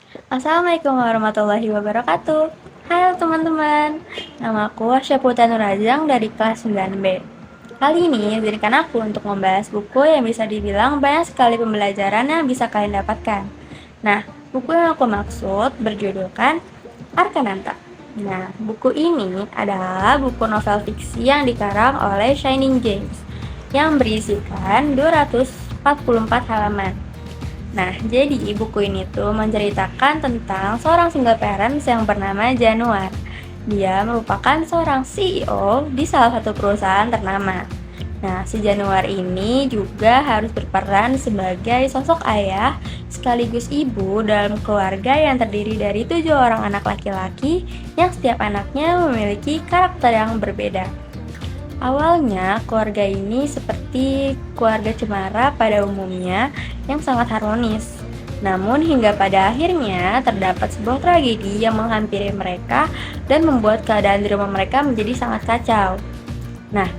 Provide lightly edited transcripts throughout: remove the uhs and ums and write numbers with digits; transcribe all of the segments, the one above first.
Assalamualaikum warahmatullahi wabarakatuh. Halo teman-teman, nama aku Asya Putra Nurajang dari kelas 9B. Kali ini izinkan aku untuk membahas buku yang bisa dibilang banyak sekali pembelajaran yang bisa kalian dapatkan. Nah, buku yang aku maksud berjudulkan Arkananta. Nah, buku ini adalah buku novel fiksi yang dikarang oleh Shining James yang berisikan 244 halaman. Nah, jadi buku ini tuh menceritakan tentang seorang single parents yang bernama Januar. Dia merupakan seorang CEO di salah satu perusahaan ternama. Nah, si Januar ini juga harus berperan sebagai sosok ayah sekaligus ibu dalam keluarga yang terdiri dari 7 orang anak laki-laki yang setiap anaknya memiliki karakter yang berbeda. Awalnya, keluarga ini seperti keluarga cemara pada umumnya yang sangat harmonis. Namun hingga pada akhirnya terdapat sebuah tragedi yang menghampiri mereka dan membuat keadaan di rumah mereka menjadi sangat kacau. Nah,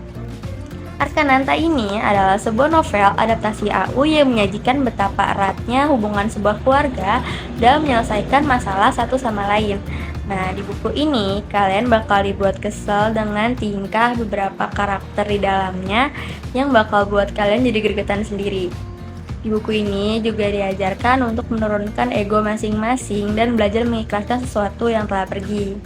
Arkananta ini adalah sebuah novel adaptasi AU yang menyajikan betapa eratnya hubungan sebuah keluarga dalam menyelesaikan masalah satu sama lain. Nah, di buku ini kalian bakal dibuat kesel dengan tingkah beberapa karakter di dalamnya yang bakal buat kalian jadi gregetan sendiri. Di buku ini juga diajarkan untuk menurunkan ego masing-masing dan belajar mengikhlaskan sesuatu yang telah pergi.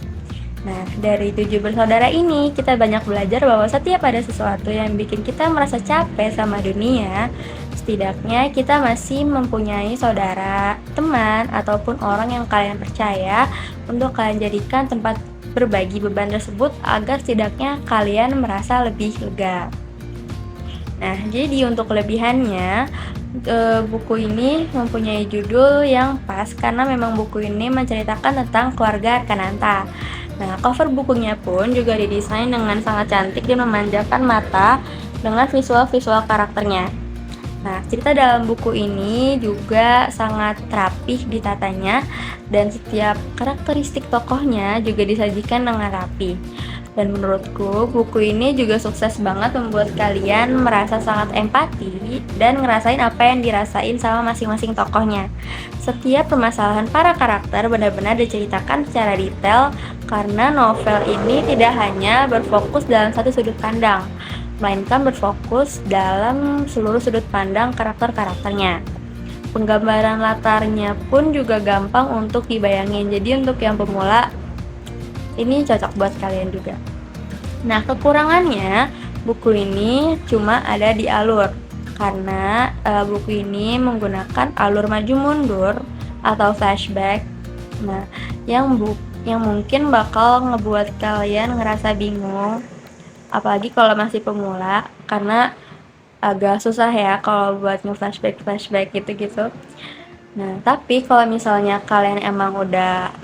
Nah, dari 7 bersaudara ini, kita banyak belajar bahwa setiap ada sesuatu yang bikin kita merasa capek sama dunia, setidaknya kita masih mempunyai saudara, teman, ataupun orang yang kalian percaya untuk kalian jadikan tempat berbagi beban tersebut agar setidaknya kalian merasa lebih lega. Nah, jadi untuk kelebihannya, buku ini mempunyai judul yang pas karena memang buku ini menceritakan tentang keluarga Arkananta. Nah, cover bukunya pun juga didesain dengan sangat cantik dan memanjakan mata dengan visual-visual karakternya. Nah, cerita dalam buku ini juga sangat rapih ditatanya dan setiap karakteristik tokohnya juga disajikan dengan rapi. Dan menurutku, buku ini juga sukses banget membuat kalian merasa sangat empati dan ngerasain apa yang dirasain sama masing-masing tokohnya. Setiap permasalahan para karakter benar-benar diceritakan secara detail karena novel ini tidak hanya berfokus dalam satu sudut pandang, melainkan berfokus dalam seluruh sudut pandang karakter-karakternya. Penggambaran latarnya pun juga gampang untuk dibayangin, jadi untuk yang pemula ini cocok buat kalian juga. Nah, kekurangannya buku ini cuma ada di alur karena buku ini menggunakan alur maju mundur atau flashback. Nah, yang mungkin bakal ngebuat kalian ngerasa bingung, apalagi kalau masih pemula karena agak susah ya kalau buat nge-flashback gitu-gitu. Nah, tapi kalau misalnya kalian emang udah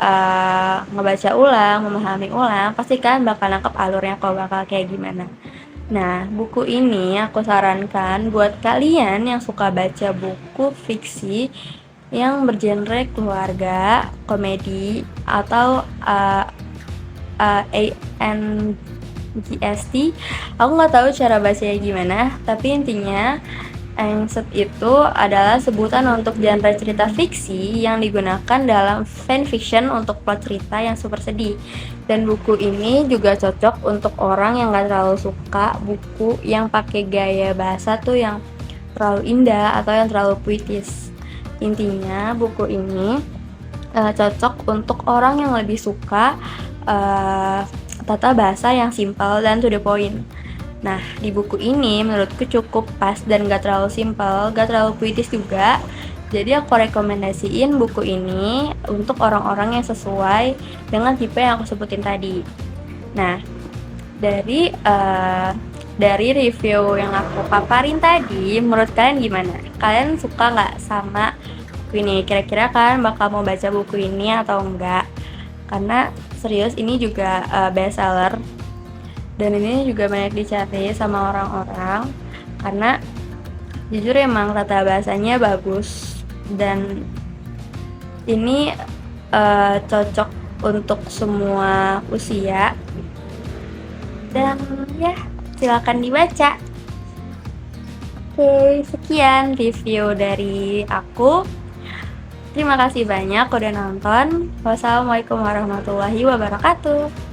ngebaca ulang, memahami ulang, pasti kalian bakal nangkep alurnya kok bakal kayak gimana. Nah, buku ini aku sarankan buat kalian yang suka baca buku fiksi yang bergenre keluarga, komedi, atau ANGST. Aku nggak tahu cara bacanya gimana, tapi intinya Angst itu adalah sebutan untuk genre cerita fiksi yang digunakan dalam fanfiction untuk plot cerita yang super sedih. Dan buku ini juga cocok untuk orang yang gak terlalu suka buku yang pakai gaya bahasa tuh yang terlalu indah atau yang terlalu puitis. Intinya buku ini cocok untuk orang yang lebih suka tata bahasa yang simpel dan to the point. Nah, di buku ini menurutku cukup pas dan gak terlalu simpel, gak terlalu puitis juga. Jadi aku rekomendasiin buku ini untuk orang-orang yang sesuai dengan tipe yang aku sebutin tadi. Nah, dari review yang aku paparin tadi, menurut kalian gimana? Kalian suka nggak sama buku ini? Kira-kira kalian bakal mau baca buku ini atau enggak? Karena serius ini juga bestseller. Dan ini juga banyak dicari sama orang-orang karena jujur emang tata bahasanya bagus dan ini cocok untuk semua usia dan ya silakan dibaca. Oke, sekian review dari aku. Terima kasih banyak udah nonton. Wassalamualaikum warahmatullahi wabarakatuh.